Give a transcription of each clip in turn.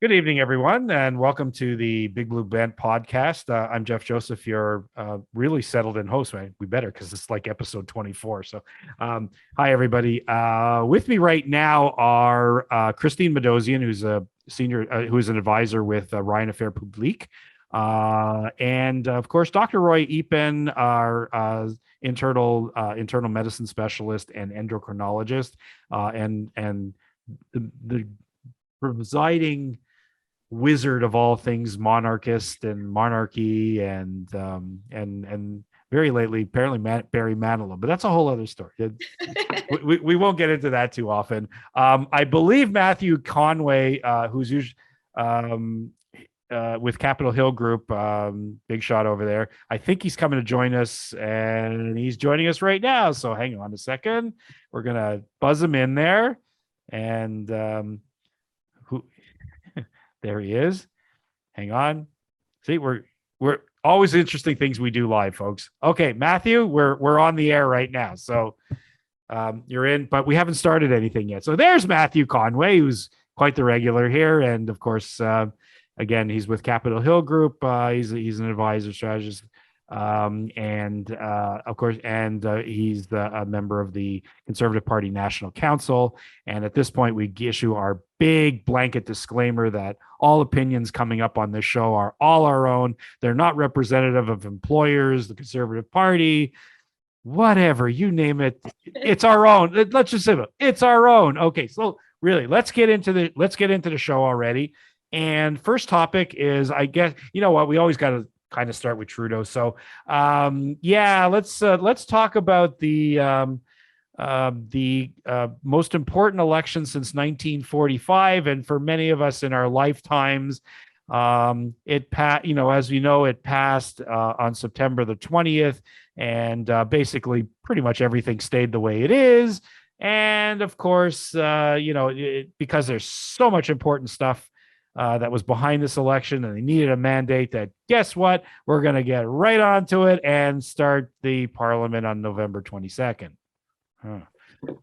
Good evening, everyone, and welcome to the Big Blue Band podcast. I'm Jeff Joseph, your really settled-in host. We better, because it's like episode 24. So, hi, everybody. With me right now are Christine Maydossian, who's a senior, who is an advisor with Ryan Affaires Publiques, and of course, Dr. Roy Eappen, our internal medicine specialist and endocrinologist, and the presiding wizard of all things monarchist and monarchy and very lately apparently Barry Manilow, but that's a whole other story. We won't get into that too often. I believe Matthew Conway, who's usually with Capitol Hill Group, big shot over there. I think he's coming to join us, and he's joining us right now. So hang on a second. We're gonna buzz him in there, and there he is. Hang on. See, we're always interesting things we do live, folks. Okay, Matthew, we're on the air right now. So you're in, but we haven't started anything yet. So there's Matthew Conway, who's quite the regular here. And of course, again, he's with Capitol Hill Group. He's an advisor strategist. Of course, he's a member of the Conservative Party National Council. And at this point, we issue our big blanket disclaimer that all opinions coming up on this show are all our own. They're not representative of employers, the Conservative Party, whatever, you name it. It's our own. Let's just say it's our own. Okay, so really, let's get into the show already. And first topic is, I guess, you know what, we always got to kind of start with Trudeau. So, let's talk about the most important election since 1945, and for many of us in our lifetimes, it passed on September the 20th, and basically pretty much everything stayed the way it is. And of course, because there's so much important stuff that was behind this election, and they needed a mandate, that guess what, we're going to get right onto it and start the parliament on November 22nd.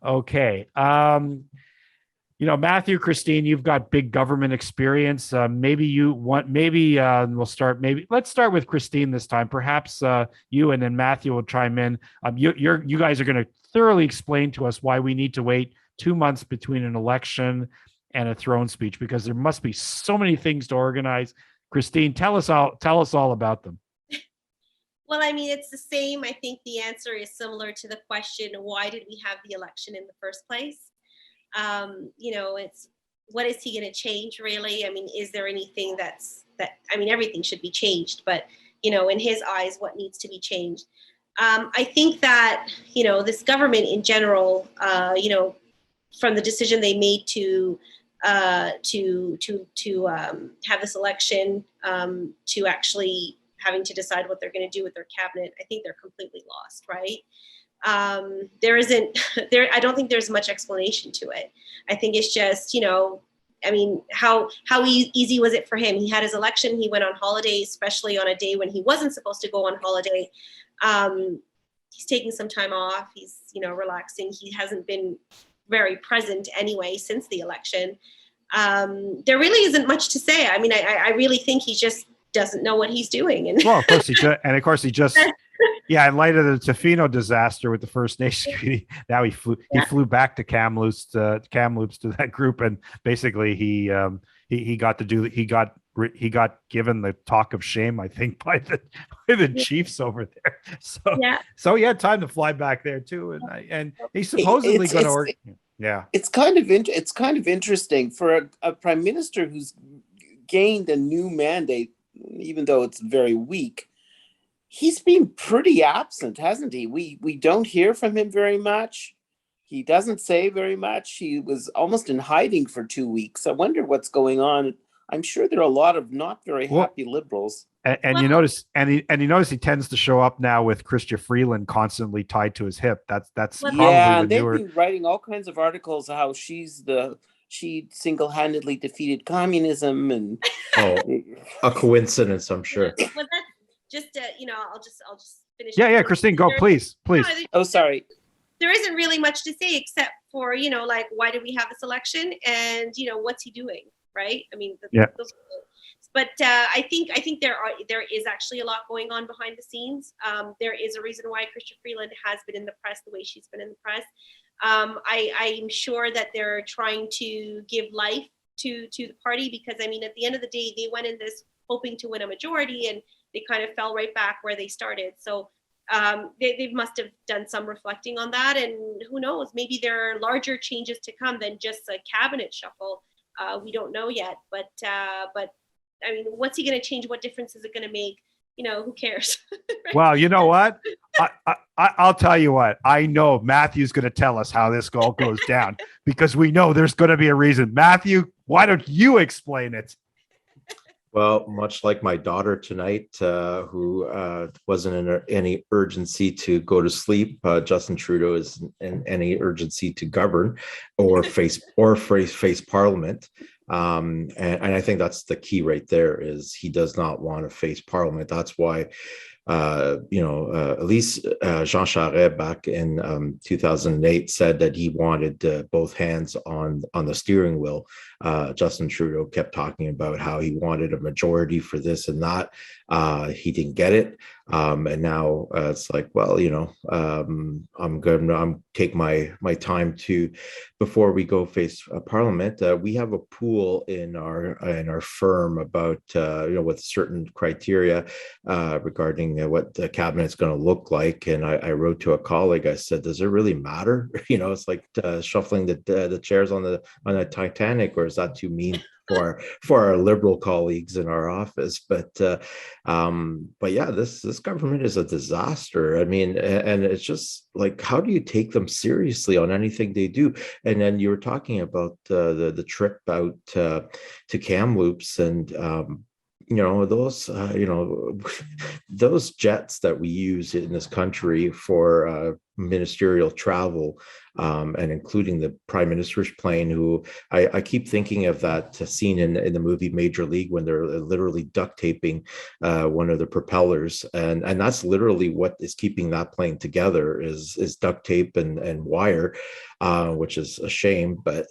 Okay. Matthew, Christine, you've got big government experience. Let's start with Christine this time. Perhaps you and then Matthew will chime in. You guys are going to thoroughly explain to us why we need to wait 2 months between an election and a throne speech, because there must be so many things to organize. Christine, tell us all about them. Well, I mean, it's the same. I think the answer is similar to the question, why did we have the election in the first place? It's what is he going to change, really? I mean, is there anything everything should be changed, but, in his eyes, what needs to be changed? I think that, this government in general, from the decision they made to have this election, to actually having to decide what they're going to do with their cabinet, I think they're completely lost, right? I don't think there's much explanation to it. I think it's just, how easy was it for him? He had his election, he went on holiday, especially on a day when he wasn't supposed to go on holiday. He's taking some time off, he's, relaxing. He hasn't been very present anyway since the election. There really isn't much to say. I mean, I really think he just doesn't know what he's doing. And well, of course he just in light of the Tofino disaster with the First Nations community, now he flew back to Kamloops to that group, and basically he got given the talk of shame, I think, by the chiefs over there. So he had time to fly back there too, and he's supposedly going to. Yeah, it's kind of interesting for a prime minister who's gained a new mandate, even though it's very weak. He's been pretty absent, hasn't he? We don't hear from him very much. He doesn't say very much. He was almost in hiding for 2 weeks. I wonder what's going on. I'm sure there are a lot of not very happy Liberals. You notice he tends to show up now with Chrystia Freeland constantly tied to his hip. That's probably they've been writing all kinds of articles how she single-handedly defeated communism, and a coincidence, I'm sure. Well, that's just I'll just finish. Yeah, Christine, go, please. Oh, sorry. There isn't really much to say except for why did we have this election, and what's he doing, right? I mean, Yeah. But I think there is actually a lot going on behind the scenes. There is a reason why Chrystia Freeland has been in the press the way she's been in the press. I'm sure that they're trying to give life to the party, because I mean, at the end of the day, they went in this hoping to win a majority, and they kind of fell right back where they started. So they must have done some reflecting on that, and who knows, maybe there are larger changes to come than just a cabinet shuffle. We don't know yet, but I mean, what's he going to change? What difference is it going to make? Who cares? Right? Well, you know what? I'll tell you what. I know Matthew's going to tell us how this all goes down, because we know there's going to be a reason. Matthew, why don't you explain it? Well, much like my daughter tonight, who wasn't in any urgency to go to sleep, Justin Trudeau is in any urgency to govern or face Parliament. And I think that's the key right there, is he does not want to face Parliament. That's why at least Jean Charest back in 2008 said that he wanted both hands on the steering wheel. Justin Trudeau kept talking about how he wanted a majority for this and that. He didn't get it. And now it's like, well, I'm take my time to, before we go face Parliament. We have a pool in our firm about with certain criteria regarding what the cabinet's going to look like. And I wrote to a colleague. I said, does it really matter? It's like shuffling the chairs on the Titanic, or is that too mean for our liberal colleagues in our office? But yeah, this government is a disaster. I mean, and it's just like, how do you take them seriously on anything they do? And then you were talking about the trip out to Kamloops, and those jets that we use in this country for ministerial travel, and including the Prime Minister's plane, who I keep thinking of that scene in the movie Major League, when they're literally duct taping one of the propellers, and that's literally what is keeping that plane together is duct tape and wire, which is a shame, but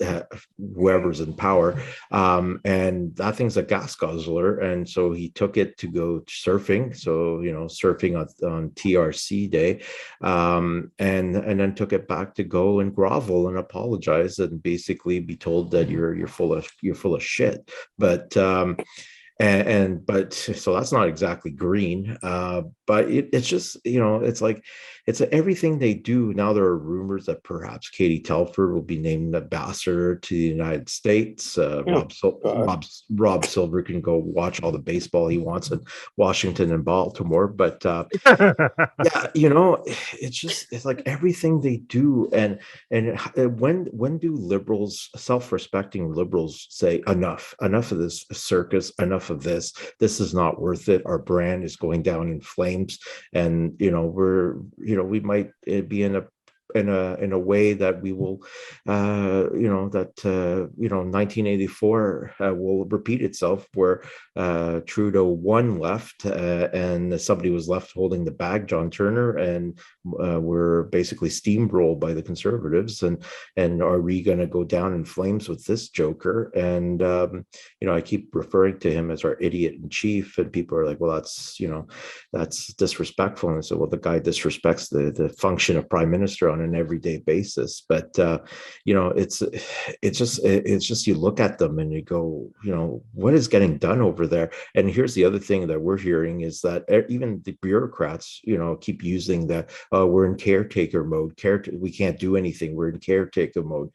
whoever's in power, and that thing's a gas guzzler. And so he took it to go surfing, surfing on TRC day, and then took it back to go and grovel and apologize and basically be told that you're full of shit. But but so that's not exactly green, but it's just, it's like, it's everything they do. Now there are rumors that perhaps Katie Telford will be named ambassador to the United States. Rob Silver can go watch all the baseball he wants in Washington and Baltimore, but yeah, it's like everything they do. And when do liberals, self-respecting liberals, say enough of this circus, enough of this is not worth it, our brand is going down in flames, and we might be in a way that we will 1984 will repeat itself, where Trudeau won left, and somebody was left holding the bag, John Turner, and we're basically steamrolled by the Conservatives, and are we going to go down in flames with this joker? And I keep referring to him as our idiot in chief, and people are like, well, that's disrespectful. And so, well, the guy disrespects the function of prime minister on an everyday basis. But it's just you look at them and you go, what is getting done over there? And here's the other thing that we're hearing is that even the bureaucrats, keep using that we're in caretaker mode. We can't do anything. We're in caretaker mode.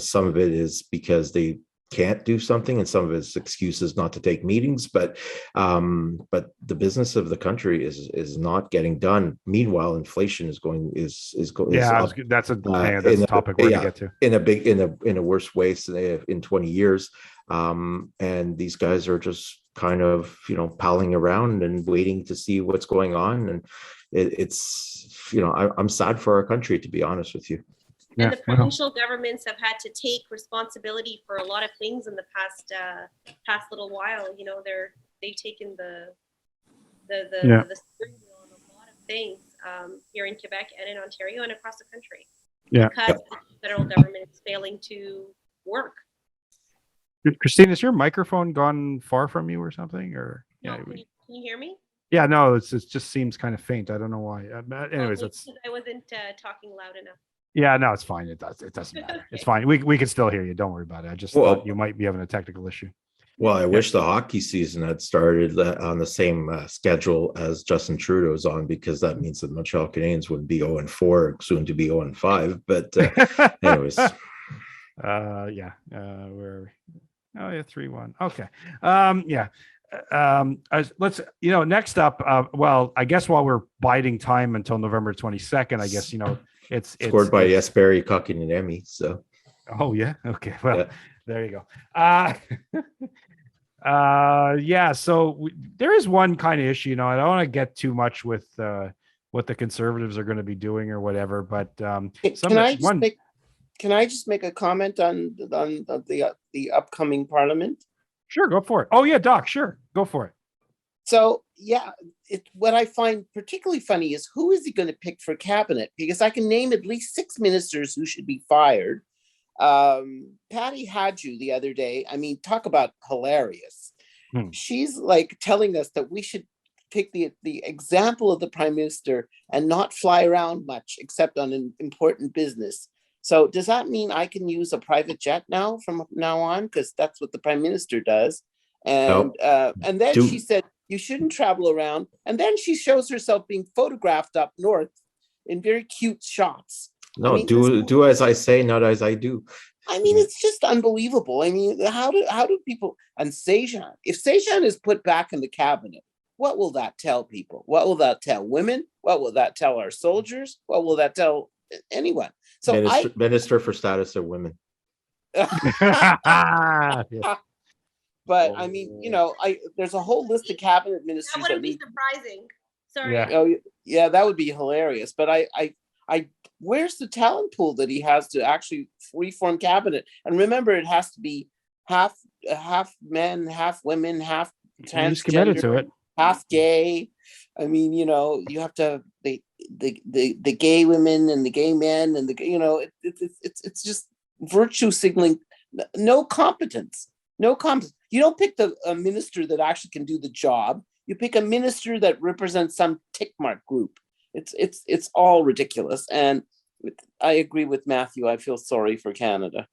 Some of it is because they can't do something, and some of it's excuses not to take meetings, but the business of the country is not getting done. Meanwhile, inflation is up, that's a topic we're gonna get to in a worse way in 20 years, and these guys are just kind of palling around and waiting to see what's going on, and I'm sad for our country, to be honest with you. And the provincial governments have had to take responsibility for a lot of things in the past little while. They've taken the steering wheel on a lot of things here in Quebec and in Ontario and across the country. Yeah. Because the federal government is failing to work. Christine, is your microphone gone far from you or something? Or No, can you hear me? yeah, no, it just seems kind of faint. I don't know why. Anyways, Maybe that's because I wasn't talking loud enough. yeah, no, it's fine. It doesn't matter. It's fine. We can still hear you. Don't worry about it. I just thought you might be having a technical issue. Well, I wish the hockey season had started on the same schedule as Justin Trudeau's on, because that means the Montreal Canadiens would be 0-4, soon to be 0-5. But anyways, yeah, where are we? Oh yeah, 3-1. Okay. Yeah. Let's, next up, well, I guess while we're biding time until November 22nd, I guess, it's scored by Jesperi Kotkaniemi. So oh yeah, okay, well, yeah. There you go. Yeah, so there is one kind of issue, I don't want to get too much with what the Conservatives are going to be doing or whatever, but Can I just make a comment on the upcoming Parliament? Sure, go for it. Oh yeah, Doc, sure, go for it. So yeah, what I find particularly funny is, who is he going to pick for cabinet? Because I can name at least 6 ministers who should be fired. Patty Hadju the other day, I mean, talk about hilarious. She's like telling us that we should take the example of the Prime Minister and not fly around much except on an important business. So does that mean I can use a private jet now from now on? Because that's what the Prime Minister does. And and then she said you shouldn't travel around. And then she shows herself being photographed up north in very cute shots. No, I mean, do as I say, not as I do. I mean, it's just unbelievable. I mean, how do people, and Sejan, if Sejan is put back in the cabinet, what will that tell people? What will that tell women? What will that tell our soldiers? What will that tell anyone? So Minister for Status of Women. But I mean, there's a whole list of cabinet ministers. That wouldn't be surprising. Sorry. Yeah. Oh, yeah, that would be hilarious. But I where's the talent pool that he has to actually reform cabinet? And remember, it has to be half men, half women, half transgender, he's committed to it, half gay. I mean, you have to have the gay women and the gay men, and it's just virtue signaling. No competence. You don't pick a minister that actually can do the job. You pick a minister that represents some tick mark group. It's all ridiculous. And I agree with Matthew. I feel sorry for Canada.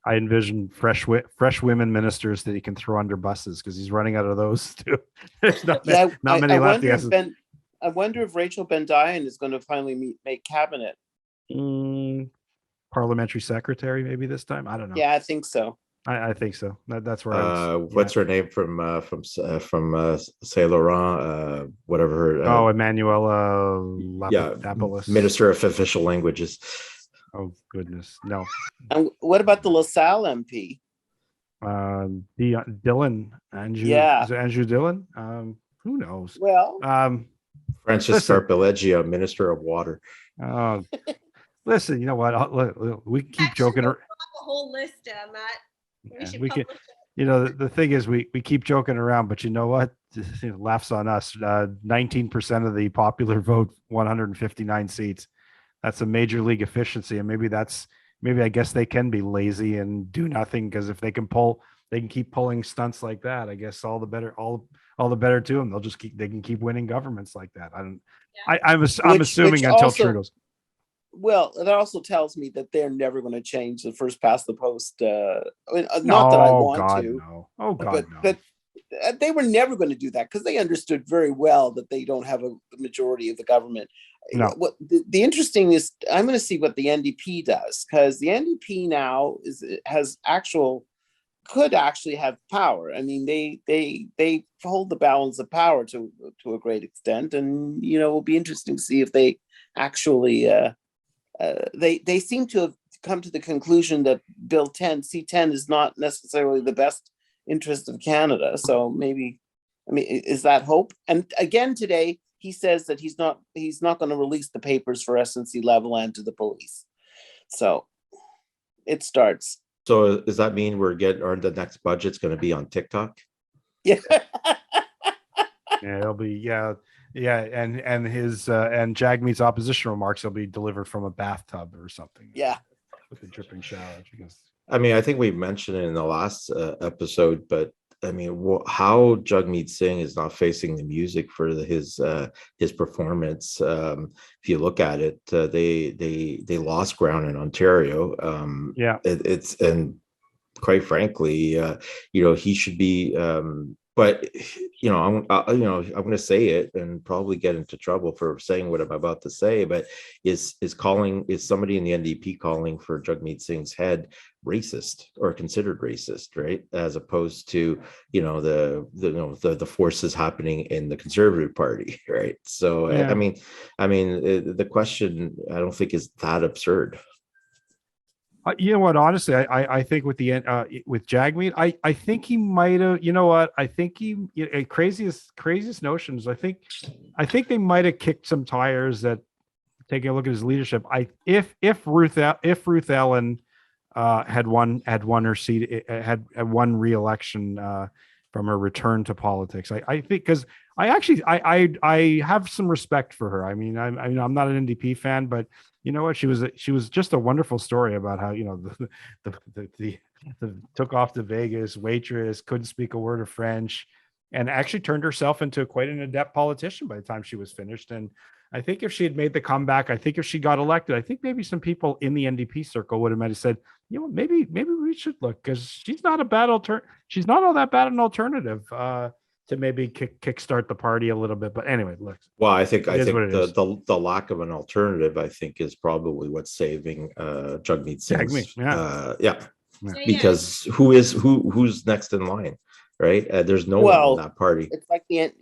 I envision fresh women ministers that he can throw under buses, because he's running out of those too. There's not many left. I wonder if Rachel Ben-Dayan is going to finally make cabinet. Parliamentary secretary, maybe this time. I don't know. Yeah, I think so. I think so. That's where. What's her name from Saint Laurent? Whatever her. Emanuela. Minister of Official Languages. Oh goodness, no. And what about the LaSalle MP? Dylan. Andrew. Yeah. Is it Andrew Dylan? Who knows? Well. Francis Scarpileggio, Minister of Water. Listen, you know what? We keep joking. A whole list, Matt. We can. The thing is, we keep joking around, but you know what? Laughs on us. 19% of the popular vote, 159 seats. That's a major league efficiency, and maybe I guess they can be lazy and do nothing, because if they can keep pulling stunts like that, I guess all the better to them. They can keep winning governments like that. I'm assuming until Trudeau's. Well, that also tells me that they're never going to change the first past the post. Not that I want to. No. Oh God, no. But they were never going to do that, because they understood very well that they don't have a majority of the government. No. What the interesting is, I'm going to see what the NDP does, because the NDP now could actually have power. I mean, they hold the balance of power to a great extent, and it'll be interesting to see if they actually. They seem to have come to the conclusion that Bill 10, C10, is not necessarily the best interest of Canada. So maybe, is that hope? And again today, he says that he's not going to release the papers for SNC Lavalin to the police. So it starts. So does that mean the next budget's going to be on TikTok? Yeah. Yeah, it'll be and his and Jagmeet's opposition remarks will be delivered from a bathtub or something. Yeah, with a dripping shower. Because I mean, I think we mentioned it in the last episode, but I mean, how Jagmeet Singh is not facing the music for his performance. If you look at it, they lost ground in Ontario. Yeah. It's and quite frankly, he should be. But I'm going to say it and probably get into trouble for saying what I'm about to say. But is somebody in the NDP calling for Jagmeet Singh's head racist or considered racist, right? As opposed to the forces happening in the Conservative Party, right? So Yeah. I mean, the question I don't think is that absurd. You know what? Honestly, I think with Jagmeet, I think he might have. You know what? I think craziest notions. I think they might have kicked some tires. That taking a look at his leadership. If Ruth Ellen had won her seat, had won re-election from her return to politics. I think because I have some respect for her. I mean, I'm not an NDP fan, but you know what? She was just a wonderful story about how the took off to Vegas, waitress, couldn't speak a word of French, and actually turned herself into quite an adept politician by the time she was finished. And I think if she had made the comeback, I think if she got elected, I think maybe some people in the NDP circle would have said, maybe we should look, because she's not she's not all that bad an alternative to maybe kickstart the party a little bit. But anyway, look. Well, I think the lack of an alternative, I think, is probably what's saving Jagmeet Singh's. Because who's next in line, right? There's no one in that party. It's like the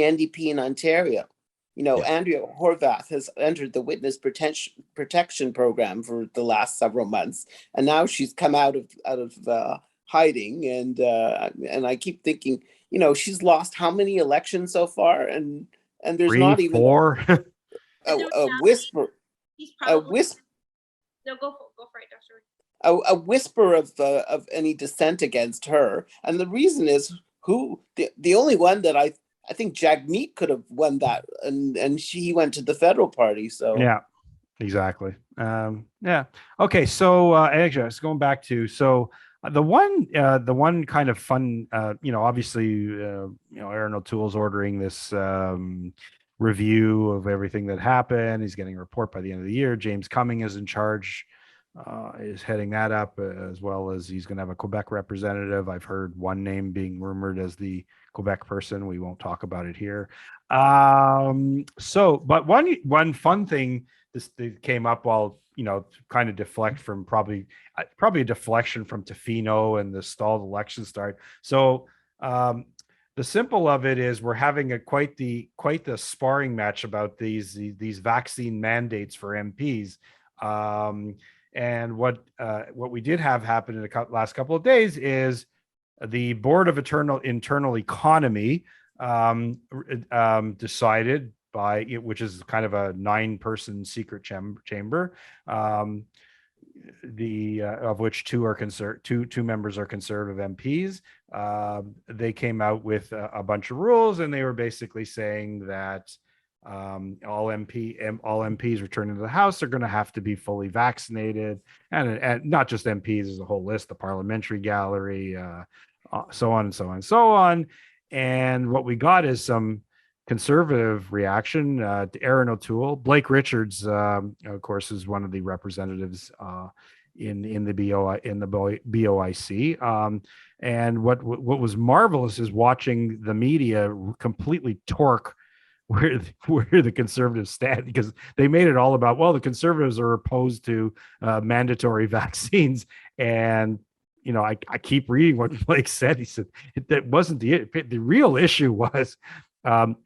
NDP in Ontario. Andrea Horwath has entered the witness protection program for the last several months, and now she's come out of hiding. And I keep thinking, she's lost how many elections so far, and there's 3, not even 4 a whisper. No, go for it, Dr. A whisper of any dissent against her, and the reason is the only one that I think Jagmeet could have won that, and she went to the federal party. So yeah, exactly. Okay. So actually, it's going back to the one kind of fun, obviously, Aaron O'Toole's ordering this review of everything that happened. He's getting a report by the end of the year. James Cumming is in charge, is heading that up, as well as he's going to have a Quebec representative. I've heard one name being rumored as the Quebec person. We won't talk about it here. But one fun thing that came up while, kind of deflect from probably a deflection from Tofino and the stalled election start. So the simple of it is we're having quite the sparring match about these vaccine mandates for MPs. And what we did have happen in the last couple of days is the Board of Internal Economy decided which is kind of a 9-person secret chamber, of which two members are conservative MPs. They came out with a bunch of rules, and they were basically saying that all MPs returning to the House are going to have to be fully vaccinated, and not just MPs, there's a whole list, the parliamentary gallery, so on and so on and so on. And what we got is some conservative reaction to Aaron O'Toole. Blake Richards, of course, is one of the representatives in the BOIC. And what was marvelous is watching the media completely torque where the conservatives stand, because they made it all about, well, the conservatives are opposed to mandatory vaccines. And I keep reading what Blake said. He said that wasn't the real issue. Was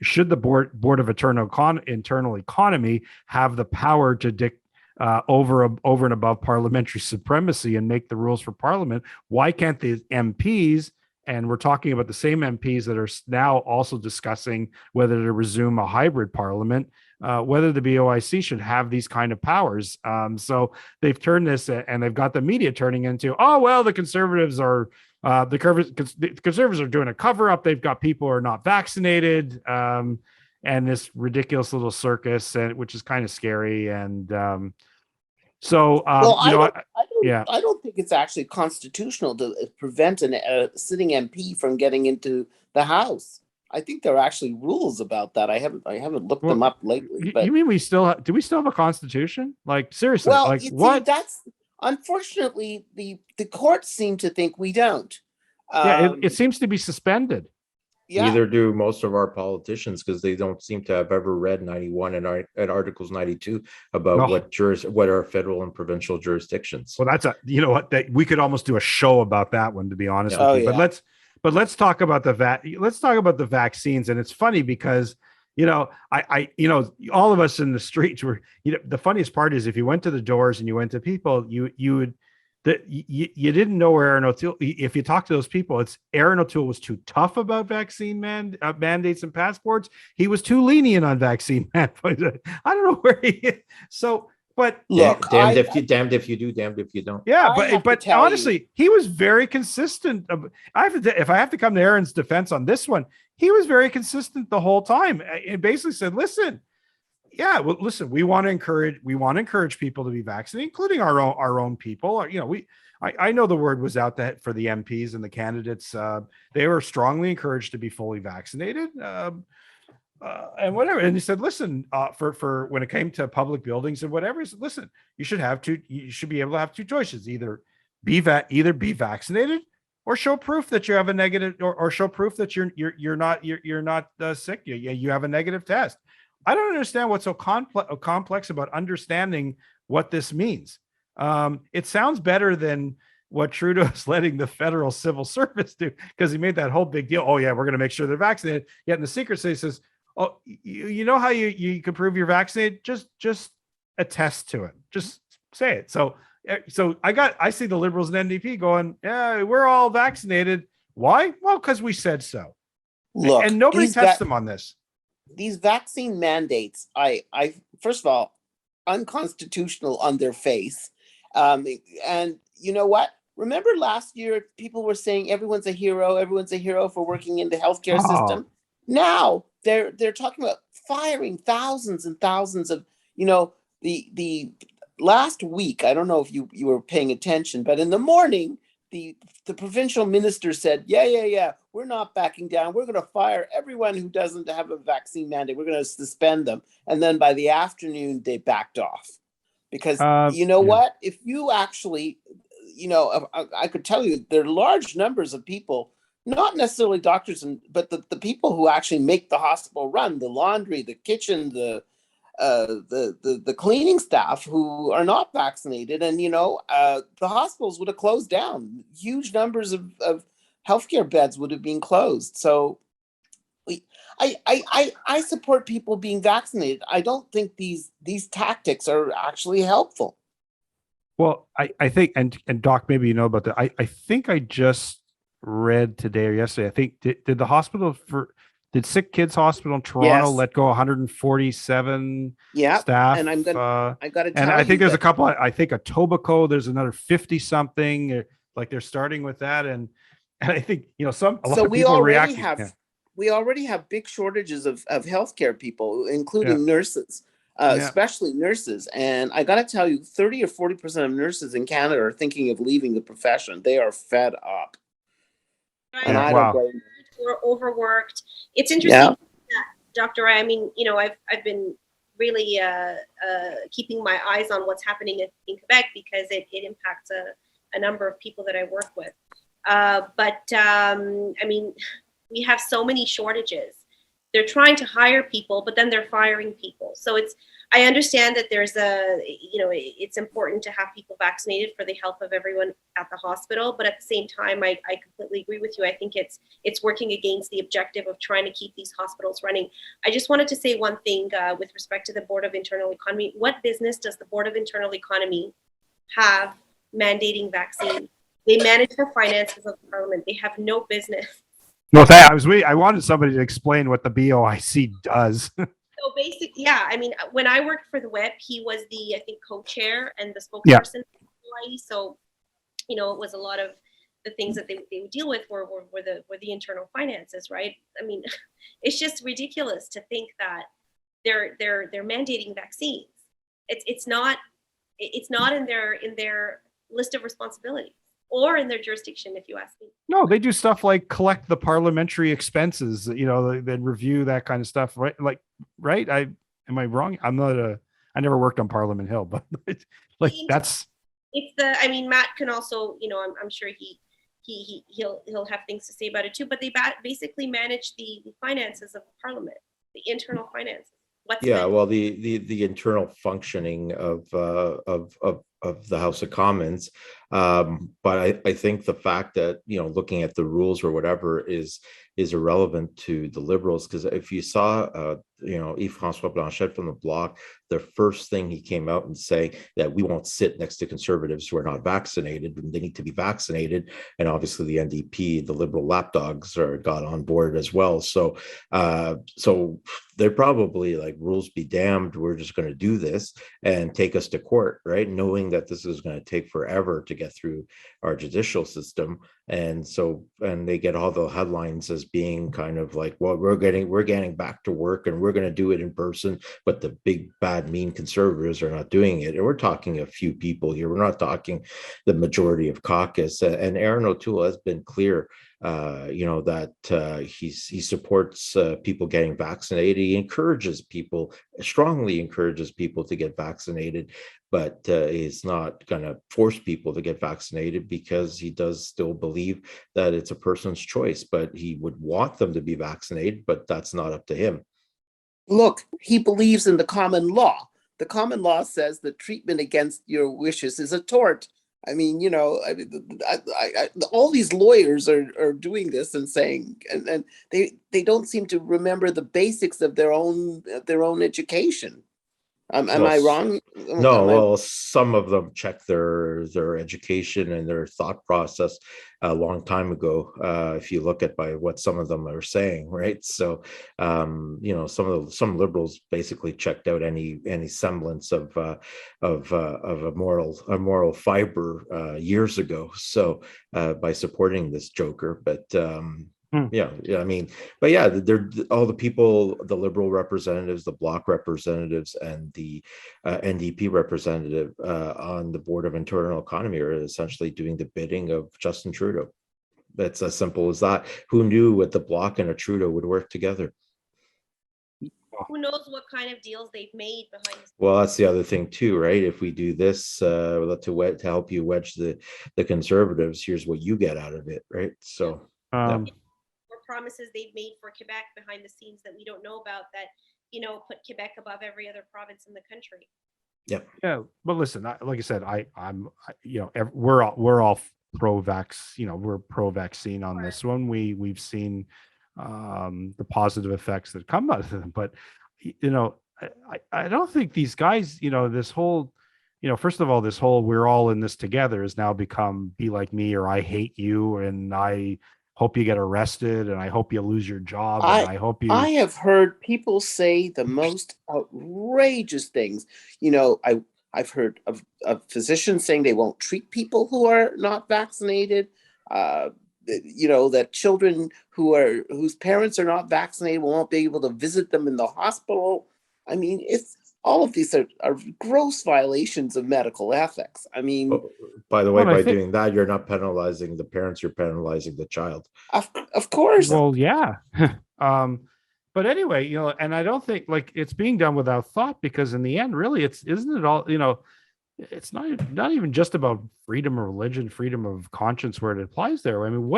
should the board of internal economy have the power to over and above parliamentary supremacy and make the rules for Parliament? Why can't the MPs? And we're talking about the same MPs that are now also discussing whether to resume a hybrid parliament, whether the BOIC should have these kind of powers. So they've turned this, and they've got the media turning into, oh, well, the conservatives are doing a cover up. They've got people who are not vaccinated, and this ridiculous little circus, which is kind of scary. And So, Well, you know, I I don't think it's actually constitutional to prevent a sitting MP from getting into the House. I think there are actually rules about that. I haven't looked them well, up lately, you but mean do we still have a constitution? Like, seriously, well, like you see, what? that's unfortunately the courts seem to think we don't. Yeah, it Um, seems to be suspended. yeah, Neither do most of our politicians because they don't seem to have ever read 91 and Articles 92 about No. what are federal and provincial jurisdictions. Well, that's you know what, that we could almost do a show about that one, to be honest Yeah. with oh you. yeah. But let's talk about let's talk about the vaccines. And it's funny because, you know, all of us in the streets were, the funniest part is if you went to the doors and you went to people, you would, you didn't know where Aaron O'Toole, if you talk to those people, it's Aaron O'Toole was too tough about vaccine mandates and passports. He was too lenient on vaccine mandates. I don't know where so, but Look, Damned if you do, damned if you don't. yeah, I have to but tell honestly, he was very consistent. If I have to come to Aaron's defense on this one, he was very consistent the whole time. It basically said, "Listen, yeah, well, listen, we want to encourage people to be vaccinated, including our own people. You know, I know the word was out that for the MPs and the candidates, they were strongly encouraged to be fully vaccinated." And whatever. And he said, listen, for when it came to public buildings and whatever, he said, listen, you should be able to have two choices, either be vaccinated or show proof that you have a negative, or show proof that you're not sick. You have a negative test. I don't understand what's so complex about understanding what this means. It sounds better than what Trudeau's letting the federal civil service do, because he made that whole big deal. Oh yeah, we're going to make sure they're vaccinated. Yet in the secret he says, oh, you know how you can prove you're vaccinated? Just attest to it. Just say it. So I see the Liberals and NDP going, yeah, we're all vaccinated. Why? Well, because we said so. look, And nobody tests them on this. these vaccine mandates, I first of all, unconstitutional on their face. And you know what? Remember last year, people were saying everyone's a hero for working in the healthcare system. Now they're talking about firing thousands and thousands of, the last week. I don't know if you were paying attention, but in the morning, the provincial minister said, yeah, we're not backing down. We're going to fire everyone who doesn't have a vaccine mandate. We're going to suspend them. And then by the afternoon, they backed off. Because what? If you actually, I could tell you there are large numbers of people, not necessarily doctors, but the people who actually make the hospital run, the laundry, the kitchen, the cleaning staff who are not vaccinated, and the hospitals would have closed down. Huge numbers of healthcare beds would have been closed. So I support people being vaccinated. I don't think these tactics are actually helpful. Well, I think, and Doc, maybe you know about that. I think I just read today or yesterday. I think did the hospital did Sick Kids Hospital in Toronto let go 147 staff? And I got to tell you, and I think there's a couple. I think Etobicoke, there's another 50 something. Like they're starting with that, and I think a lot of people react. We already have big shortages of healthcare people, including nurses. Especially nurses. And I got to tell you, 30 or 40% of nurses in Canada are thinking of leaving the profession. They are fed up. And I don't blame them. We're overworked. It's interesting, Doctor. I mean, I've been really keeping my eyes on what's happening in Quebec because it impacts a number of people that I work with. But I mean, we have so many shortages. They're trying to hire people, but then they're firing people. So I understand that there's it's important to have people vaccinated for the health of everyone at the hospital. But at the same time, I completely agree with you. I think it's working against the objective of trying to keep these hospitals running. I just wanted to say one thing with respect to the Board of Internal Economy. What business does the Board of Internal Economy have mandating vaccine? They manage the finances of the parliament. They have no business. No, I wanted somebody to explain what the BOIC does. So basically, I mean, when I worked for the WIP, he was the, I think, co-chair and the spokesperson for Hawaii. So, it was a lot of the things that they would deal with were the internal finances, right? I mean, it's just ridiculous to think that they're mandating vaccines. It's not It's not in their list of responsibilities or in their jurisdiction, if you ask me. No, they do stuff like collect the parliamentary expenses, then review that kind of stuff, right? Like, right? Am I wrong? I never worked on Parliament Hill, but like that's. I mean, Matt can also, I'm sure he'll have things to say about it too, but they basically manage the finances of Parliament, the internal finances. Well, the internal functioning of the House of Commons, but I think the fact that looking at the rules or whatever is irrelevant to the Liberals, because if you saw Yves-François Blanchet from the Bloc, the first thing he came out and say that we won't sit next to Conservatives who are not vaccinated and they need to be vaccinated, and obviously the NDP, the Liberal lapdogs, got on board as well. So they're probably like, rules be damned, we're just going to do this and take us to court, right? Knowing that this is going to take forever to get through our judicial system. And they get all the headlines as being kind of like, well, we're getting back to work and we're going to do it in person, but the big bad mean Conservatives are not doing it. And we're talking a few people here. We're not talking the majority of caucus. And Aaron O'Toole has been clear, that he supports people getting vaccinated. He strongly encourages people to get vaccinated, but is not going to force people to get vaccinated, because he does still believe that it's a person's choice, but he would want them to be vaccinated, but that's not up to him. Look, he believes in the common law. The common law says that treatment against your wishes is a tort. I mean, all these lawyers are doing this and saying, and they don't seem to remember the basics of their own education. Am I wrong? No, some of them check their education and their thought process a long time ago. If you look at by what some of them are saying, right? So, some Liberals basically checked out any semblance of a moral fiber years ago. So, by supporting this joker, but. I mean, but yeah, they're all the people, the Liberal representatives, the Bloc representatives, and the NDP representative on the Board of Internal Economy are essentially doing the bidding of Justin Trudeau. It's as simple as that. Who knew what the Bloc and a Trudeau would work together? Who knows what kind of deals they've made behind the scenes? Well, that's the other thing too, right? If we do this to help you wedge the Conservatives, here's what you get out of it, right? So. Promises they've made for Quebec behind the scenes that we don't know about, that put Quebec above every other province in the country. Yeah, but listen, like I said, we're all pro-vax. We're pro-vaccine on this one. We've seen the positive effects that come out of them, but I don't think these guys, this whole, first of all, this whole we're all in this together has now become be like me, or I hate you, and I hope you get arrested, and I hope you lose your job, and I hope you. I have heard people say the most outrageous things. I've heard of physicians saying they won't treat people who are not vaccinated. That children whose parents are not vaccinated won't be able to visit them in the hospital. I mean, all of these are gross violations of medical ethics. I mean, by the way, doing that, you're not penalizing the parents, you're penalizing the child. Of course. Well, yeah. But anyway, and I don't think it's being done without thought, because in the end, really, isn't it all, it's not even just about freedom of religion, freedom of conscience where it applies there. I mean,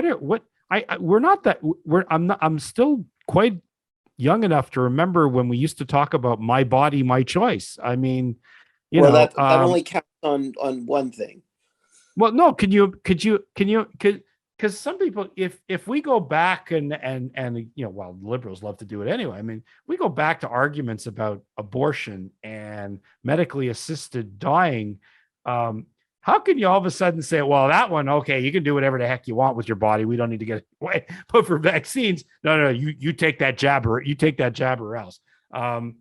I'm still quite young enough to remember when we used to talk about my body, my choice. I mean, that only counts on one thing. Well, no, because some people, if we go back and liberals love to do it anyway. I mean, we go back to arguments about abortion and medically assisted dying. How can you all of a sudden say, well, that one, okay, you can do whatever the heck you want with your body, we don't need to get away. But for vaccines, no, you take that jab or else. And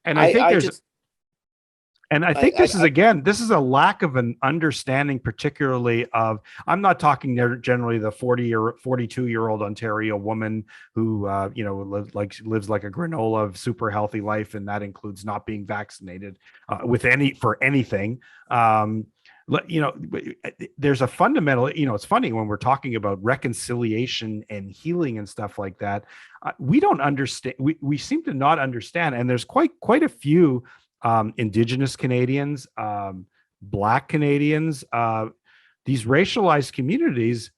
I think And I think this is a lack of an understanding, particularly of, I'm not talking generally the 42-year-old Ontario woman who, lives like a granola, super healthy life. And that includes not being vaccinated for anything. There's a fundamental, it's funny when we're talking about reconciliation and healing and stuff like that. We don't understand. We seem to not understand. And there's quite a few Indigenous Canadians, Black Canadians, these racialized communities,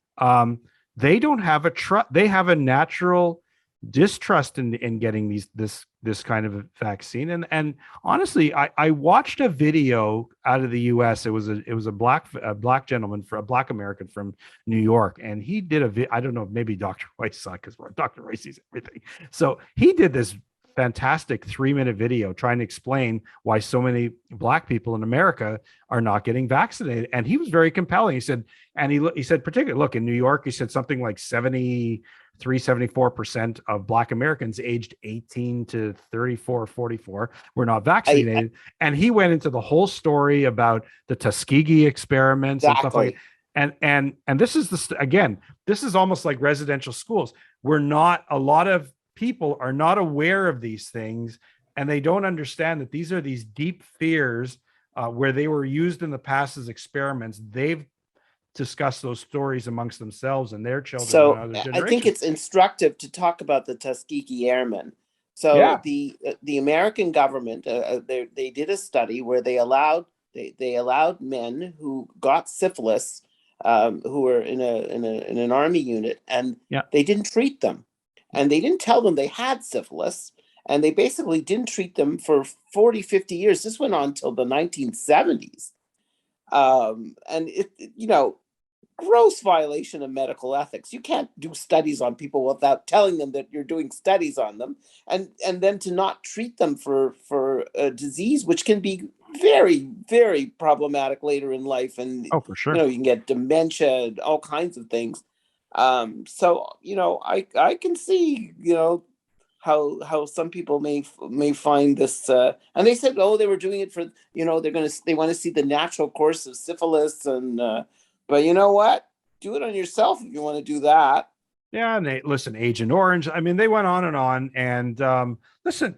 they don't have they have a natural distrust in getting this kind of a vaccine. And honestly, I watched a video out of the US. It was a black gentleman, a Black American from New York, and he did I don't know, maybe Dr. Rice saw, because Dr. Rice sees everything. So he did this fantastic 3-minute video trying to explain why so many Black people in America are not getting vaccinated. And he was very compelling. He said, particularly, look, in New York, he said something like 74% of Black Americans aged 18 to 34, 44 were not vaccinated. And he went into the whole story about the Tuskegee experiments and stuff like that. And this is this is almost like residential schools. A lot of people are not aware of these things, and they don't understand that these are these deep fears where they were used in the past as experiments. They've discussed those stories amongst themselves and their children. So and other generations. I think it's instructive to talk about the Tuskegee Airmen. So the American government, they did a study where they allowed men who got syphilis, who were in an army unit, and they didn't treat them. And they didn't tell them they had syphilis, and they basically didn't treat them for 40, 50 years. This went on till the 1970s. And gross violation of medical ethics. You can't do studies on people without telling them that you're doing studies on them, and then to not treat them for a disease which can be very, very problematic later in life. And for sure, you can get dementia, all kinds of things. So I can see how some people may find this, and they said, they were doing it for they want to see the natural course of syphilis, and but you know what, do it on yourself if you want to do that. Yeah, and Agent Orange. I mean, they went on and on. And listen,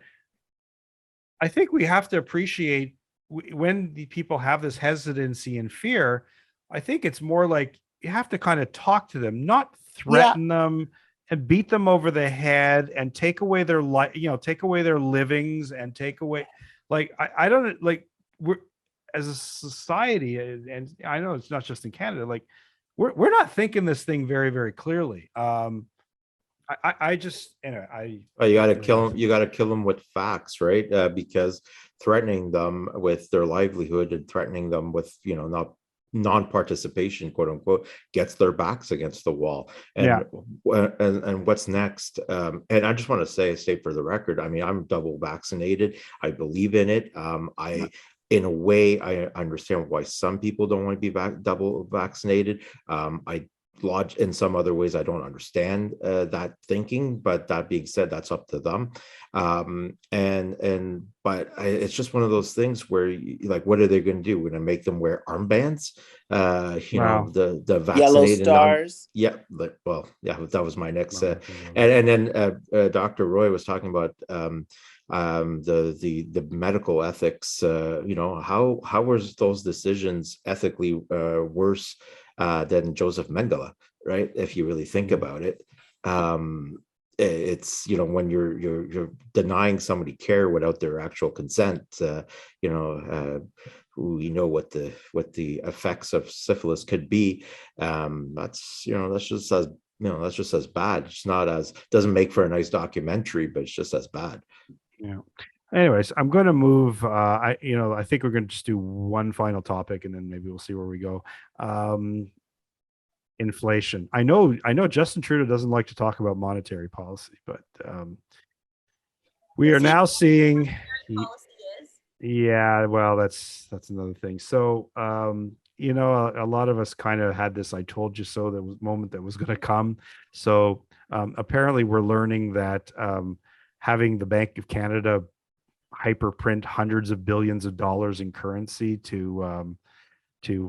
I think we have to appreciate when the people have this hesitancy and fear. I think it's more like you have to kind of talk to them, not threaten them and beat them over the head and take away their take away their livings and take away, I don't like, we're as a society, and I know it's not just in Canada, like we're not thinking this thing very, very clearly. I just, you got to kill them. You got to kill them with facts, right? Because threatening them with their livelihood and threatening them with, not non-participation, quote unquote, gets their backs against the wall. And what's next? And I just want to state for the record, I mean, I'm double vaccinated. I believe in it. In a way, I understand why some people don't want to be double vaccinated. In some other ways, I don't understand that thinking, but that being said, that's up to them. But it's just one of those things where, what are they going to do? We're going to make them wear armbands? The vaccinated yellow stars. That was my next. And then Dr. Roy was talking about the medical ethics. How was those decisions ethically worse than Joseph Mengele, right? If you really think about it, it's when you're denying somebody care without their actual consent. We know what the effects of syphilis could be. That's just as bad. It's not as, doesn't make for a nice documentary, but it's just as bad. Yeah. Anyways, I'm going to move. I think we're going to just do one final topic, and then maybe we'll see where we go. Inflation. I know Justin Trudeau doesn't like to talk about monetary policy, but we are now seeing. Yeah, well, that's another thing. So, a lot of us kind of had this "I told you so" moment that was going to come. So, apparently, we're learning that having the Bank of Canada hyperprint hundreds of billions of dollars in currency to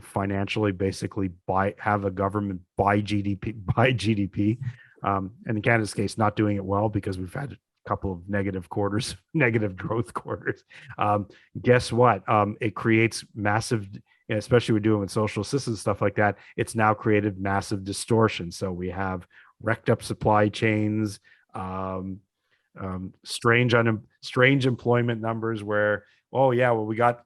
financially basically have a government buy GDP. And in Canada's case, not doing it well because we've had a couple of negative quarters, negative growth quarters. Guess what? It creates massive, especially we're doing with social assistance stuff like that. It's now created massive distortion. So we have wrecked up supply chains, strange employment numbers where, oh yeah, well, we got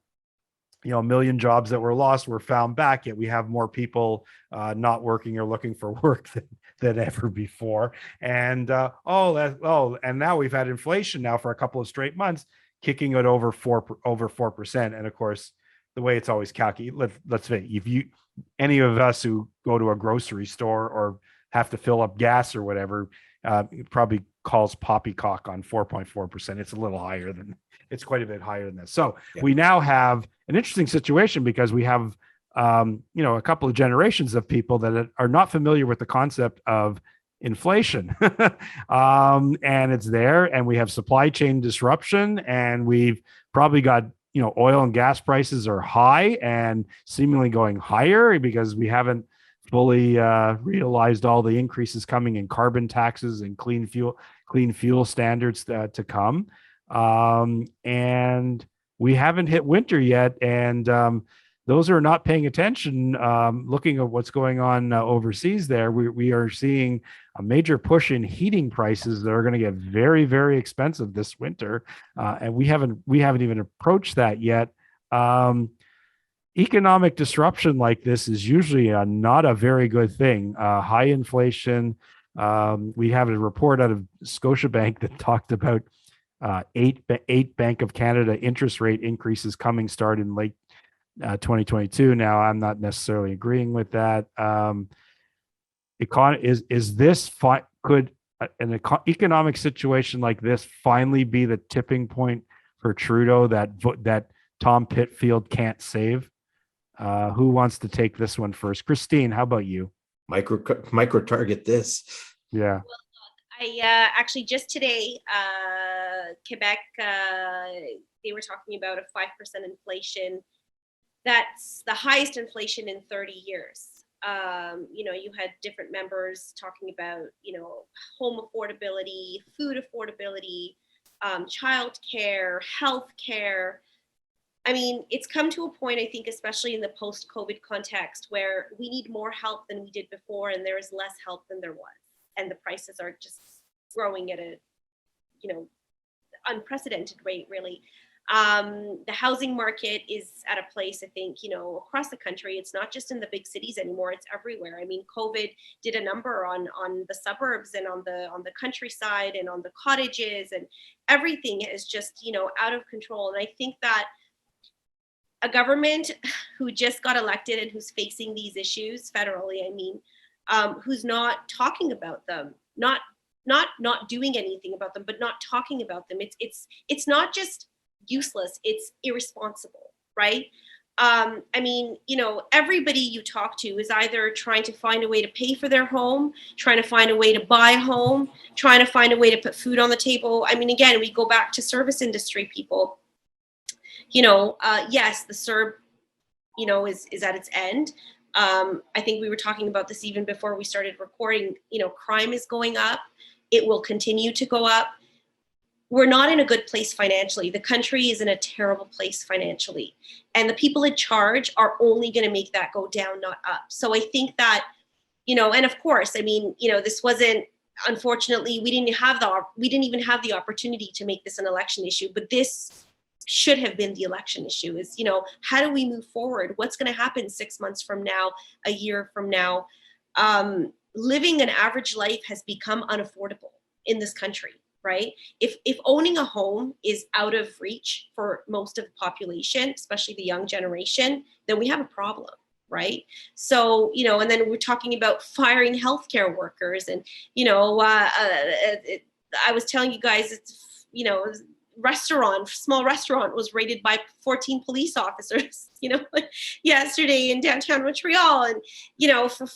a million jobs that were lost were found back, yet we have more people not working or looking for work than ever before. And and now we've had inflation now for a couple of straight months, kicking it over 4%. And of course, the way it's always calculated, let's say, if any of us who go to a grocery store or have to fill up gas or whatever, it probably calls poppycock on 4.4%. It's quite a bit higher than this. So we now have an interesting situation because we have, a couple of generations of people that are not familiar with the concept of inflation. And it's there, and we have supply chain disruption, and we've probably got, oil and gas prices are high and seemingly going higher because we haven't fully realized all the increases coming in carbon taxes and clean fuel standards to come. And we haven't hit winter yet. And those who are not paying attention, looking at what's going on overseas there, we are seeing a major push in heating prices that are going to get very, very expensive this winter. And we haven't even approached that yet. Economic disruption like this is usually not a very good thing. High inflation. We have a report out of Scotiabank that talked about eight Bank of Canada interest rate increases coming start in late 2022. Now, I'm not necessarily agreeing with that. Could an economic situation like this finally be the tipping point for Trudeau that Tom Pitfield can't save? Who wants to take this one first? Christine, how about you? Micro target this. Yeah. I actually just today, Quebec, they were talking about a 5% inflation. That's the highest inflation in 30 years. You had different members talking about, home affordability, food affordability, childcare, healthcare. I mean, it's come to a point, I think, especially in the post-COVID context, where we need more help than we did before, and there is less help than there was. And the prices are just growing at a, unprecedented rate, really. The housing market is at a place, I think, across the country. It's not just in the big cities anymore. It's everywhere. I mean, COVID did a number on the suburbs and on the countryside and on the cottages, and everything is just, out of control. And I think that a government who just got elected and who's facing these issues federally, who's not talking about them, not doing anything about them, but not talking about them. It's not just useless, it's irresponsible, right? Everybody you talk to is either trying to find a way to pay for their home, trying to find a way to buy a home, trying to find a way to put food on the table. Again, we go back to service industry people. Yes, the CERB, is at its end. I think we were talking about this even before we started recording. Crime is going up. It will continue to go up. We're not in a good place financially. The country is in a terrible place financially. And the people in charge are only going to make that go down, not up. So I think that, and of course, this wasn't, unfortunately, we didn't even have the opportunity to make this an election issue, but this should have been the election issue is, how do we move forward? What's going to happen 6 months from now, a year from now? Living an average life has become unaffordable in this country, right? If owning a home is out of reach for most of the population, especially the young generation, then we have a problem, right? So, and then we're talking about firing healthcare workers. And, I was telling you guys, it's, small restaurant was raided by 14 police officers, yesterday in downtown Montreal. And,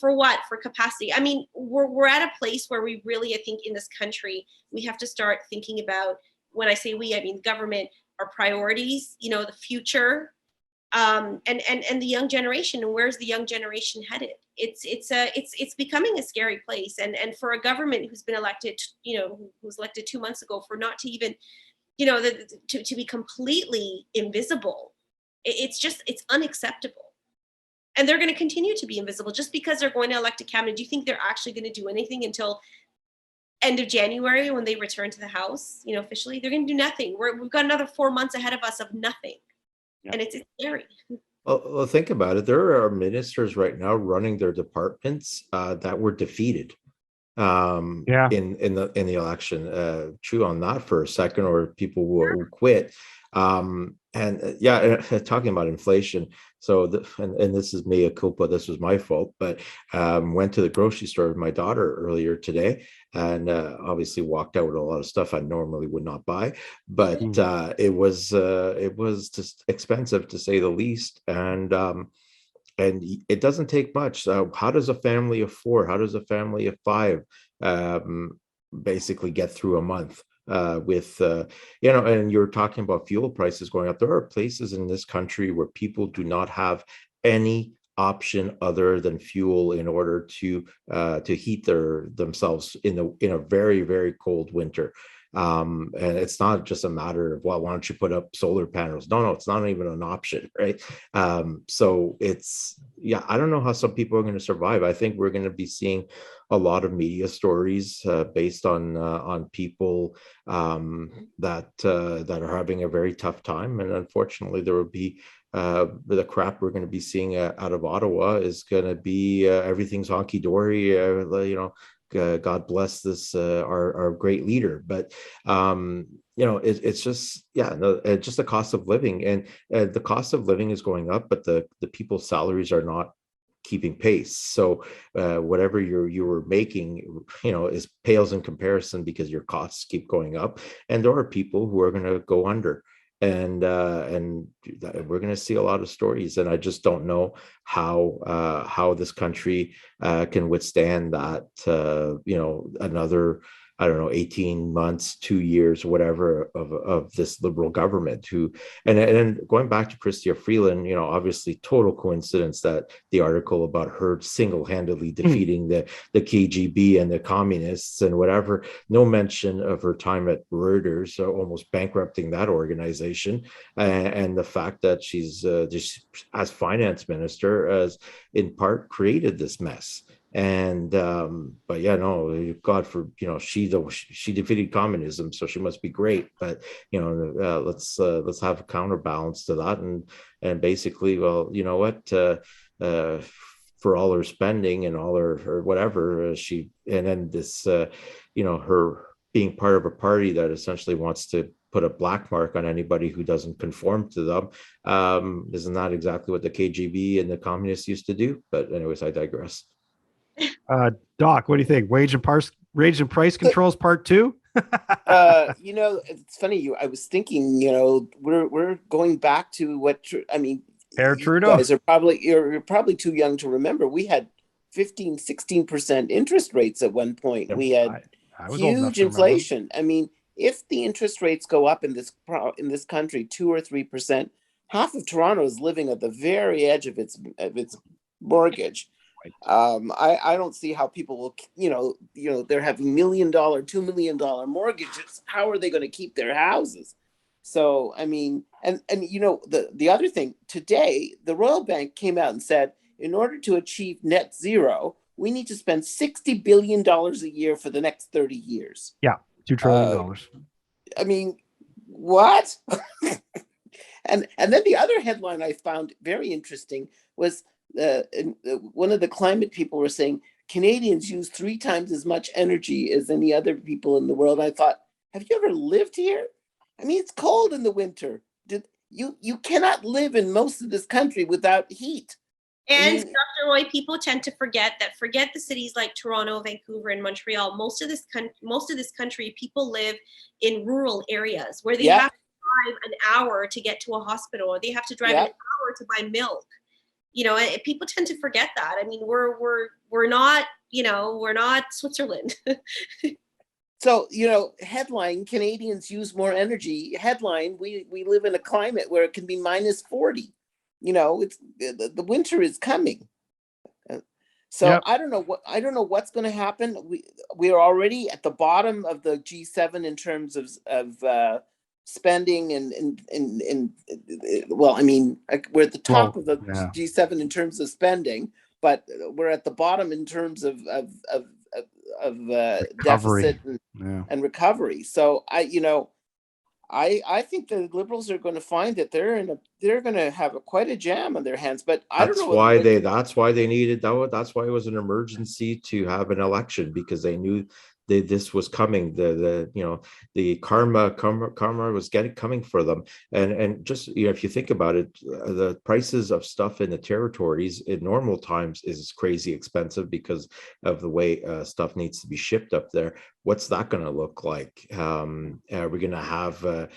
for what? For capacity. We're at a place where we really, I think in this country, we have to start thinking about, when I say we, I mean government, our priorities, you know, the future, and the young generation, and where's the young generation headed? It's becoming a scary place, and for a government who's been elected, you know, who was elected 2 months ago, for not to even, you know, to be completely invisible, it's unacceptable. And they're going to continue to be invisible just because they're going to elect a cabinet. Do you think they're actually going to do anything until end of January when they return to the House, you know, officially? They're going to do nothing. We've got another 4 months ahead of us of nothing. Yeah. And it's scary. Well, think about it. There are ministers right now running their departments that were defeated in the election. Chew on that for a second, or people who quit. Talking about inflation. So, and this is mea culpa. This was my fault, but went to the grocery store with my daughter earlier today, and obviously walked out with a lot of stuff I normally would not buy. But it was just expensive, to say the least, and it doesn't take much. How does a family of four? How does a family of five basically get through a month? And you're talking about fuel prices going up. There are places in this country where people do not have any option other than fuel in order to heat themselves in a very, very cold winter. And it's not just a matter of, well, why don't you put up solar panels? No, it's not even an option, right? So I don't know how some people are going to survive. I think we're going to be seeing a lot of media stories based on people that are having a very tough time, and unfortunately, there will be the crap we're going to be seeing out of Ottawa is going to be everything's honky dory. God bless this our great leader, but it's just just the cost of living, and the cost of living is going up, but the people's salaries are not keeping pace. So whatever you were making, is pales in comparison, because your costs keep going up, and there are people who are going to go under. And we're going to see a lot of stories, and I just don't know how this country can withstand that. Another, I don't know, 18 months, 2 years, whatever, of this Liberal government. And going back to Chrystia Freeland, obviously total coincidence that the article about her single-handedly defeating the KGB and the communists and whatever, no mention of her time at Reuters, almost bankrupting that organization, and the fact that she's just, as finance minister, as in part created this mess. And God, for she defeated communism, so she must be great. But let's have a counterbalance to that, and basically, well, you know what, for all her spending and all her whatever, and then this her being part of a party that essentially wants to put a black mark on anybody who doesn't conform to them. Isn't that exactly what the KGB and the communists used to do? But anyways, I digress. Doc, what do you think? Wage and price controls part 2? It's funny. I was thinking, we're going back to what Herr Trudeau. You're probably too young to remember. We had 15-16% interest rates at one point. We had huge inflation. If the interest rates go up in this country 2 or 3%, half of Toronto is living at the very edge of its mortgage. I don't see how people will, they're having $1 million, $2 million mortgages. How are they going to keep their houses? So, the other thing, today, the Royal Bank came out and said, in order to achieve net zero, we need to spend $60 billion a year for the next 30 years. Yeah, $2 trillion. What? And then the other headline I found very interesting was, one of the climate people were saying Canadians use 3 times as much energy as any other people in the world. I thought, have you ever lived here? It's cold in the winter. You cannot live in most of this country without heat. And Dr. Roy, people tend to forget the cities like Toronto, Vancouver, and Montreal. Most of this country, people live in rural areas where they have to drive an hour to get to a hospital, or they have to drive an hour to buy milk. People tend to forget that. We're not, we're not Switzerland. So, headline, Canadians use more energy. Headline, we live in a climate where it can be minus 40. It's the winter is coming. So Yep. I don't know what's going to happen. We are already at the bottom of the G7 in terms of spending and well, I mean, we're at the top of the Yeah. G7 in terms of spending, but we're at the bottom in terms of Recovery. deficit Yeah. and recovery. So I think the Liberals are going to find that they're going to have quite a jam on their hands. But I don't know That's why they needed that. That's why it was an emergency to have an election, because they knew this was coming. The karma was coming for them. And just, if you think about it, the prices of stuff in the territories in normal times is crazy expensive because of the way stuff needs to be shipped up there. What's that going to look like? Are we going to have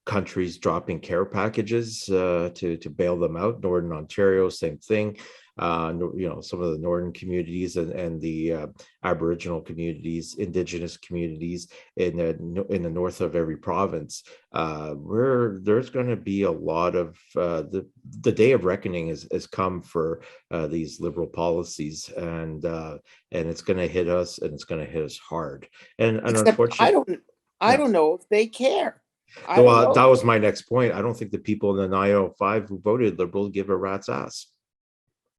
countries dropping care packages to bail them out? Northern Ontario, same thing. Some of the northern communities and the Aboriginal communities, Indigenous communities in the north of every province, where there's going to be a lot of the day of reckoning has come for these Liberal policies, and it's going to hit us, and it's going to hit us hard. And unfortunately, I don't know if they care. That was my next point. I don't think the people in the 905 who voted Liberal give a rat's ass.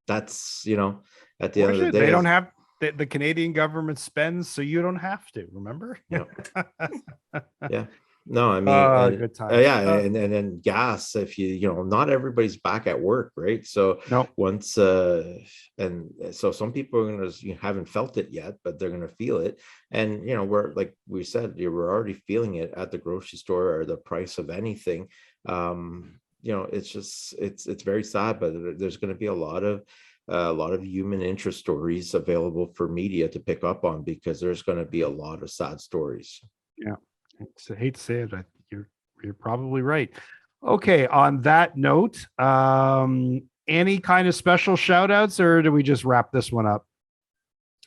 That's, at the end of the day, they don't have the Canadian government spends, so you don't have to. Remember? Yeah. Yeah. No, I mean, good time. And then gas. If not everybody's back at work, right? So no. Once and so some people are gonna haven't felt it yet, but they're gonna feel it. And we're, like we said, we're already feeling it at the grocery store or the price of anything. It's just it's very sad, but there's going to be a lot of human interest stories available for media to pick up on, because there's going to be a lot of sad stories. Yeah, I hate to say it, but you're probably right. Okay, on that note, any kind of special shout outs, or do we just wrap this one up?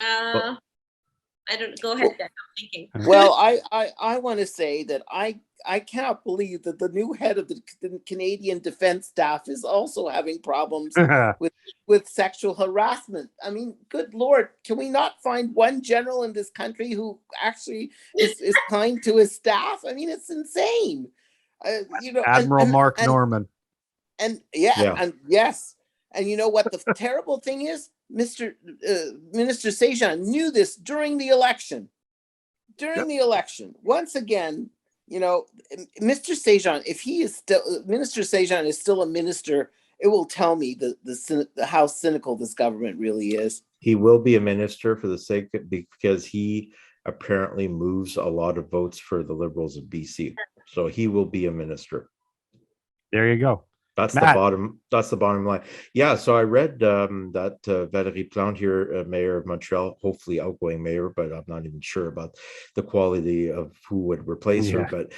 I don't go ahead. I'm thinking. Well, I want to say that I cannot believe that the new head of the Canadian Defense Staff is also having problems with sexual harassment. I mean, good Lord, can we not find one general in this country who actually is kind to his staff? I mean, it's insane. Admiral Mark Norman. And yes. And you know what the terrible thing is? Minister Sejan knew this during the election. The election, once again, Mr. Sejan, if he is still Minister Sejan is still a minister, it will tell me how cynical this government really is. He will be a minister for the sake because he apparently moves a lot of votes for the Liberals of BC, so he will be a minister. There you go. That's the bottom line. Yeah. So I read that Valérie Plante here, mayor of Montreal, hopefully outgoing mayor, but I'm not even sure about the quality of who would replace her, but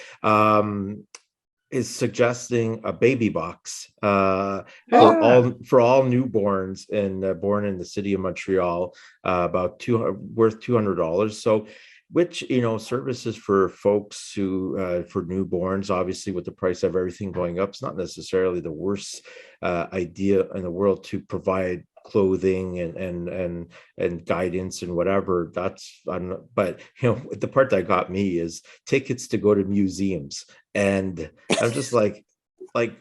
is suggesting a baby box for all newborns and born in the city of Montreal, about worth $200. So, which services for folks who for newborns, obviously with the price of everything going up, it's not necessarily the worst idea in the world to provide clothing and guidance and whatever. But the part that got me is tickets to go to museums, and I'm just like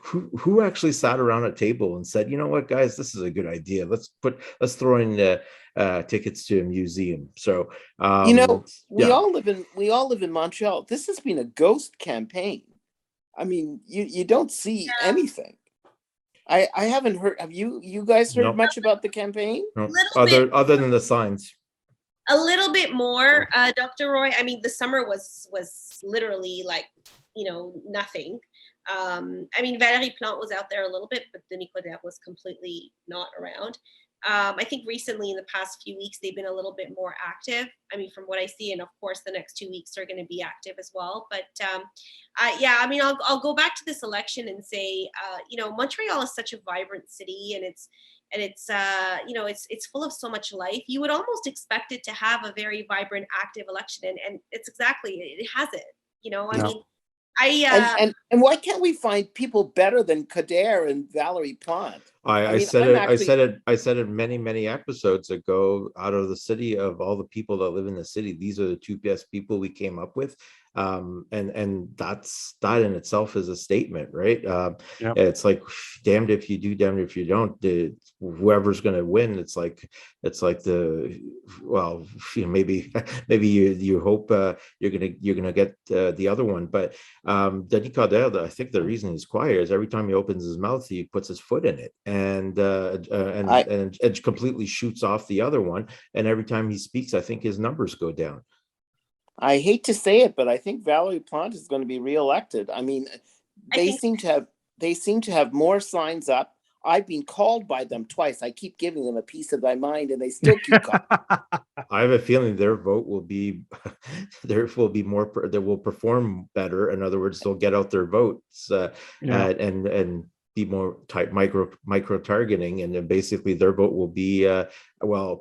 who actually sat around a table and said, you know what, guys, this is a good idea. Let's throw in tickets to a museum. So we all live in Montreal. This has been a ghost campaign. I mean, you don't see anything. I haven't heard. Have you guys heard much about the campaign? No. Other than the signs. A little bit more, Dr. Roy. I mean, the summer was literally like, nothing. I mean, Valérie Plante was out there a little bit, but Denis Coderre was completely not around. I think recently in the past few weeks, they've been a little bit more active. I mean, from what I see, and of course, the next 2 weeks are going to be active as well. But I mean, I'll go back to this election and say, Montreal is such a vibrant city, and and it's it's full of so much life. You would almost expect it to have a very vibrant, active election, and it's exactly, it has it. I Yeah. mean, I And why can't we find people better than Kader and Valerie Plante? I mean, said I'm it. actually I said it many episodes ago. Out of the city, of all the people that live in the city, these are the two best people we came up with, and that in itself is a statement, right? Yep. It's like damned if you do, damned if you don't. Whoever's going to win, it's like maybe you hope you're gonna get the other one, but Denis Coderre, I think the reason he's quiet is every time he opens his mouth, he puts his foot in it, and it completely shoots off the other one. And every time he speaks, I think his numbers go down. I hate to say it, but I think Valerie Plante is going to be reelected. I mean, they seem to have more signs up. I've been called by them twice. I keep giving them a piece of my mind, and they still keep calling. I have a feeling their vote will be more. They will perform better. In other words, they'll get out their votes and be more micro targeting, and then basically their vote will be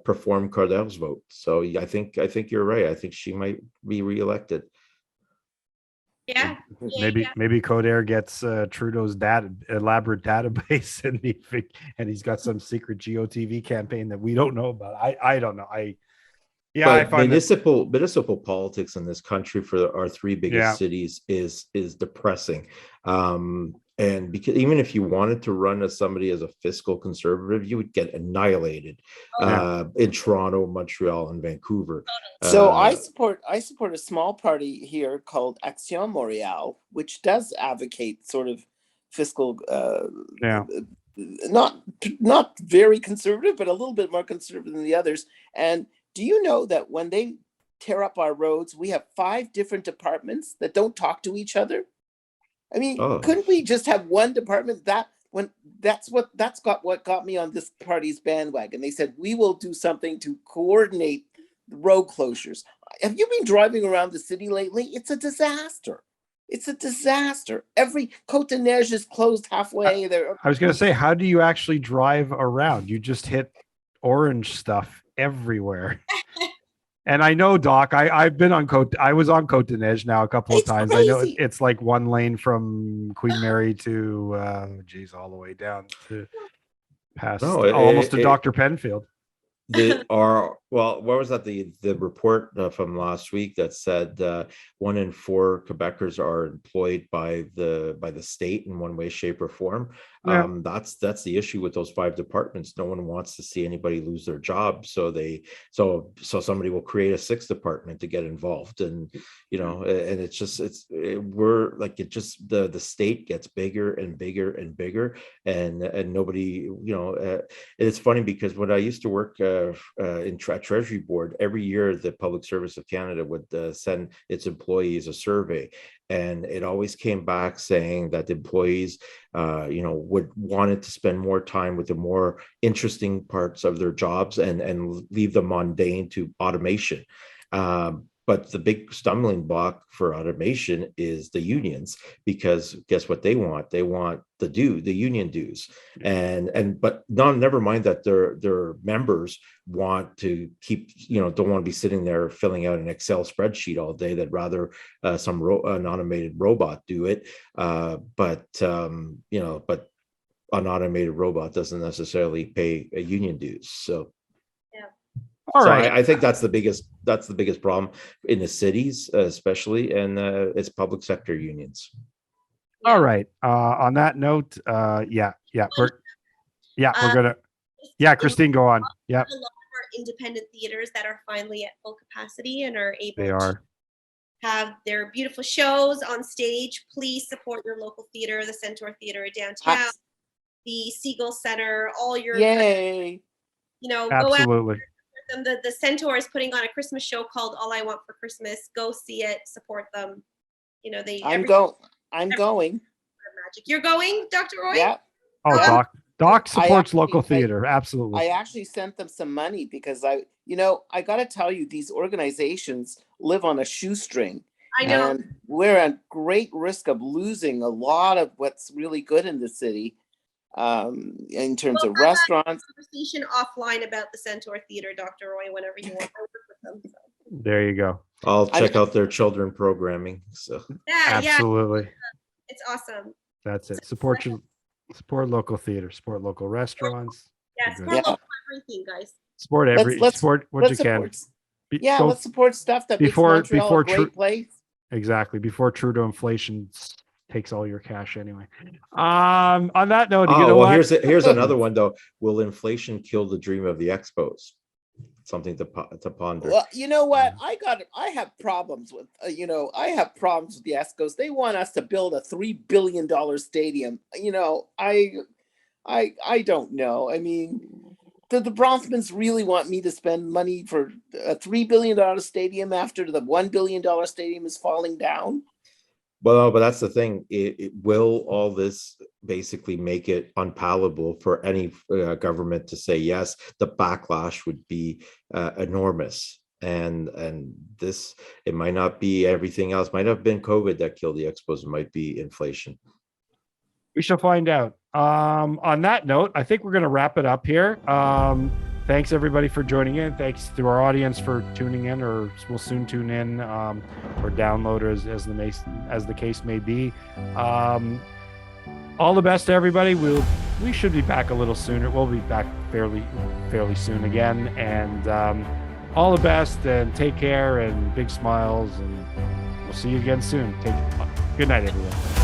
perform Cardel's vote. So I think you're right. I think she might be reelected. yeah. Maybe Coderre gets Trudeau's elaborate database, and he's got some secret GOTV campaign that we don't know about. I don't know. I find municipal politics in this country for our three biggest cities is depressing. And because even if you wanted to run as somebody as a fiscal conservative, you would get annihilated in Toronto, Montreal, and Vancouver. So I support a small party here called Action Montréal, which does advocate sort of fiscal, not very conservative, but a little bit more conservative than the others. And do you know that when they tear up our roads, we have 5 different departments that don't talk to each other? I mean, couldn't we just have one department? That's what got me on this party's bandwagon. They said, we will do something to coordinate the road closures. Have you been driving around the city lately? It's a disaster. It's a disaster. Every Côte de Neige is closed halfway there. I was going to say, how do you actually drive around? You just hit orange stuff everywhere. And I know, Doc, I've been on I was on Côte de Neige now a couple of times. Crazy. I know it's like one lane from Queen Mary to all the way down to past almost to Dr. Penfield. What was that? The report from last week that said 1 in 4 Quebecers are employed by the state in one way, shape, or form. That's the issue with those 5 departments. No one wants to see anybody lose their job, so somebody will create a 6th department to get involved, and and the state gets bigger and bigger and bigger, and nobody, it's funny because when I used to work in Treasury Board, every year the Public Service of Canada would send its employees a survey, and it always came back saying that the employees wanted to spend more time with the more interesting parts of their jobs and leave the mundane to automation. But the big stumbling block for automation is the unions, because guess what they want? They want the union dues, but never mind that their members want to keep, don't want to be sitting there filling out an Excel spreadsheet all day. They'd rather an automated robot do it. But an automated robot doesn't necessarily pay a union dues. So. All right. I think that's the biggest problem in the cities, especially, and it's public sector unions. All right. On that note, we're gonna. Yeah, Christine, go on. Yeah. A lot of our independent theaters that are finally at full capacity and are able to have their beautiful shows on stage. Please support your local theater, the Centaur Theater downtown, the Seagull Center, all your. Yay! Absolutely. Go out. The Centaur is putting on a Christmas show called All I Want for Christmas. Go see it, support them. I'm going. Magic. You're going, Dr. Roy? Yeah. Oh, Doc supports local theater. Absolutely. I actually sent them some money because I got to tell you, these organizations live on a shoestring. I know. And we're at great risk of losing a lot of what's really good in the city. in terms Well, of restaurants. Conversation offline about the Centaur Theater, Dr. Roy, whenever you want to work with them. So. There you go. I'll check out their children programming. So Yeah, Absolutely. it's awesome. That's it. Support local theater, support local restaurants. Yeah, support local everything, guys. Support support what you can. Let's support stuff that makes Montreal a great place. Exactly. Before Trudeau inflation takes all your cash anyway. On that note, here's another one though. Will inflation kill the dream of the expos? Something to ponder. Well, you know what? I have problems with I have problems with the ESCOs. They want us to build a $3 billion stadium. I don't know. I mean, the Bronfmans really want me to spend money for a $3 billion stadium after the $1 billion stadium is falling down? Well, but that's the thing. Will all this basically make it unpalatable for any government to say yes? The backlash would be enormous, and this, it might not be everything else. Might have been COVID that killed the expos. It might be inflation. We shall find out. On that note, I think we're going to wrap it up here. Thanks everybody for joining in. Thanks to our audience for tuning in, or will soon tune in, or download as the case may be. All the best to everybody. We should be back a little sooner. We'll be back fairly soon again. And all the best, and take care, and big smiles, and we'll see you again soon. Good night, everyone.